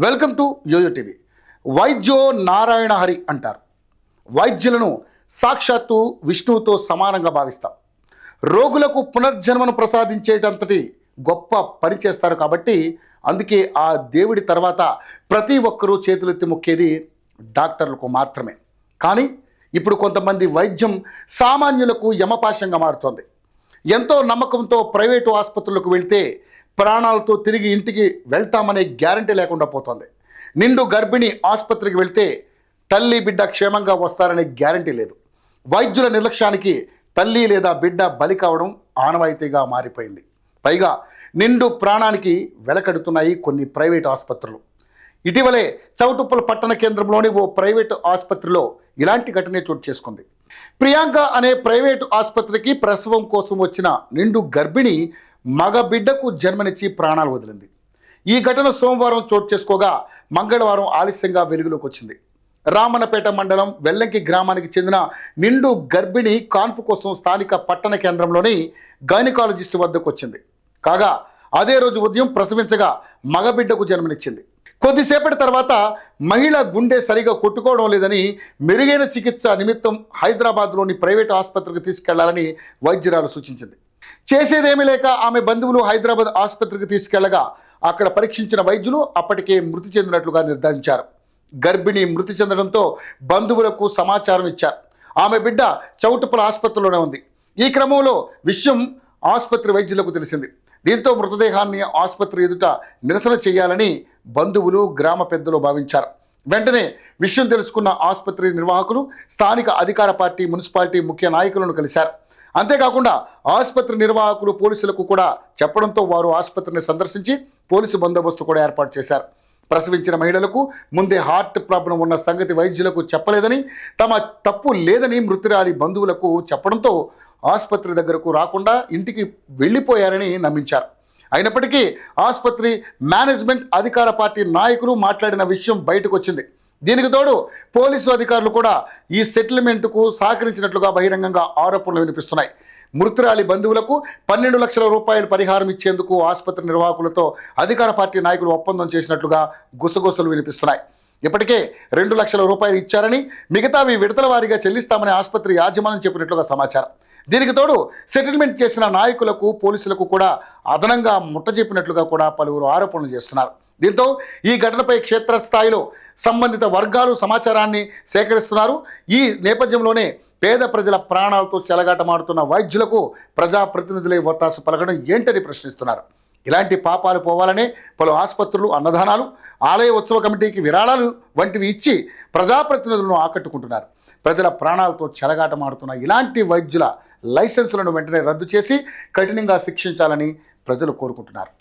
Welcome to YoYo TV. వైద్యో నారాయణ హరి అంటారు. వైద్యులను సాక్షాత్తు విష్ణువుతో సమానంగా భావిస్తాం. రోగులకు పునర్జన్మను ప్రసాదించేటంతటి గొప్ప పని చేస్తారు. కాబట్టి అందుకే ఆ దేవుడి తర్వాత ప్రతి ఒక్కరూ చేతులెత్తి మొక్కేది డాక్టర్లకు మాత్రమే. కానీ ఇప్పుడు కొంతమంది వైద్యం సామాన్యులకు యమపాశంగా మారుతోంది. ఎంతో నమ్మకంతో ప్రైవేటు ఆసుపత్రులకు వెళ్తే ప్రాణాలతో తిరిగి ఇంటికి వెళ్తామనే గ్యారంటీ లేకుండా పోతోంది. నిండు గర్భిణి ఆసుపత్రికి వెళ్తే తల్లి బిడ్డ క్షేమంగా వస్తారనే గ్యారంటీ లేదు. వైద్యుల నిర్లక్ష్యానికి తల్లి లేదా బిడ్డ బలి కావడం ఆనవాయితీగా మారిపోయింది. పైగా నిండు ప్రాణానికి వెలకడుతున్నాయి కొన్ని ప్రైవేటు ఆసుపత్రులు. ఇటీవలే చౌటుప్పల్ పట్టణ కేంద్రంలోని ఓ ప్రైవేటు ఆసుపత్రిలో ఇలాంటి ఘటనే చోటు చేసుకుంది. ప్రియాంక అనే ప్రైవేటు ఆసుపత్రికి ప్రసవం కోసం వచ్చిన నిండు గర్భిణి మగ బిడ్డకు జన్మనిచ్చి ప్రాణాలు వదిలింది. ఈ ఘటన సోమవారం చోటు చేసుకోగా మంగళవారం ఆలస్యంగా వెలుగులోకి వచ్చింది. రామన్నపేట మండలం వెల్లంకి గ్రామానికి చెందిన నిండు గర్భిణి కాన్పు కోసం స్థానిక పట్టణ కేంద్రంలోని గైనకాలజిస్ట్ వద్దకు వచ్చింది. కాగా అదే రోజు ఉదయం ప్రసవించగా మగబిడ్డకు జన్మనిచ్చింది. కొద్దిసేపటి తర్వాత మహిళ గుండె సరిగా కొట్టుకోవడం లేదని మెరుగైన చికిత్స నిమిత్తం హైదరాబాద్లోని ప్రైవేటు ఆసుపత్రికి తీసుకెళ్లాలని వైద్యురాలు సూచించింది. చేసేదేమీ లేక ఆమె బంధువులు హైదరాబాద్ ఆసుపత్రికి తీసుకెళ్లగా అక్కడ పరీక్షించిన వైద్యులు అప్పటికే మృతి చెందినట్లుగా నిర్ధారించారు. గర్భిణి మృతి చెందడంతో బంధువులకు సమాచారం ఇచ్చారు. ఆమె బిడ్డ చౌటుప్పల ఆసుపత్రిలోనే ఉంది. ఈ క్రమంలో విషయం ఆసుపత్రి వైద్యులకు తెలిసింది. దీంతో మృతదేహాన్ని ఆసుపత్రి ఎదుట నిరసన చేయాలని బంధువులు గ్రామ పెద్దలు భావించారు. వెంటనే విషయం తెలుసుకున్న ఆసుపత్రి నిర్వాహకులు స్థానిక అధికార పార్టీ, మున్సిపాలిటీ ముఖ్య నాయకులను కలిశారు. అంతేకాకుండా ఆసుపత్రి నిర్వాహకులు పోలీసులకు కూడా చెప్పడంతో వారు ఆసుపత్రిని సందర్శించి పోలీసు బందోబస్తు కూడా ఏర్పాటు చేశారు. ప్రసవించిన మహిళలకు ముందే హార్ట్ ప్రాబ్లం ఉన్న సంగతి వైద్యులకు చెప్పలేదని, తమ తప్పు లేదని మృతురాలి బంధువులకు చెప్పడంతో ఆసుపత్రి దగ్గరకు రాకుండా ఇంటికి వెళ్ళిపోయారని నమ్మించారు. అయినప్పటికీ ఆసుపత్రి మేనేజ్మెంట్, అధికార పార్టీ నాయకులు మాట్లాడిన విషయం బయటకు వచ్చింది. దీనికి తోడు పోలీసు అధికారులు కూడా ఈ సెటిల్మెంట్కు సహకరించినట్లుగా బహిరంగంగా ఆరోపణలు వినిపిస్తున్నాయి. మృతురాలి బంధువులకు 12 లక్షల రూపాయలు పరిహారం ఇచ్చేందుకు ఆసుపత్రి నిర్వాహకులతో అధికార పార్టీ నాయకులు ఒప్పందం చేసినట్లుగా గుసగుసలు వినిపిస్తున్నాయి. ఇప్పటికే 2 లక్షల రూపాయలు ఇచ్చారని, మిగతావి విడతల వారీగా చెల్లిస్తామని ఆసుపత్రి యాజమాన్యం చెప్పినట్లుగా సమాచారం. దీనికి తోడు సెటిల్మెంట్ చేసిన నాయకులకు, పోలీసులకు కూడా అదనంగా ముట్టజెప్పినట్లుగా కూడా పలువురు ఆరోపణలు చేస్తున్నారు. దీంతో ఈ ఘటనపై క్షేత్రస్థాయిలో సంబంధిత వర్గాలు సమాచారాన్ని సేకరిస్తున్నారు. ఈ నేపథ్యంలోనే పేద ప్రజల ప్రాణాలతో చెలగాటమాడుతున్న వైద్యులకు ప్రజాప్రతినిధులే ఒత్తాసు పలకడం ఏంటని ప్రశ్నిస్తున్నారు. ఇలాంటి పాపాలు పోవాలనే పలు ఆసుపత్రులు అన్నదానాలు, ఆలయ ఉత్సవ కమిటీకి విరాళాలు వంటివి ఇచ్చి ప్రజాప్రతినిధులను ఆకట్టుకుంటున్నారు. ప్రజల ప్రాణాలతో చెలగాటమాడుతున్న ఇలాంటి వైద్యుల లైసెన్సులను వెంటనే రద్దు చేసి కఠినంగా శిక్షించాలని ప్రజలు కోరుకుంటున్నారు.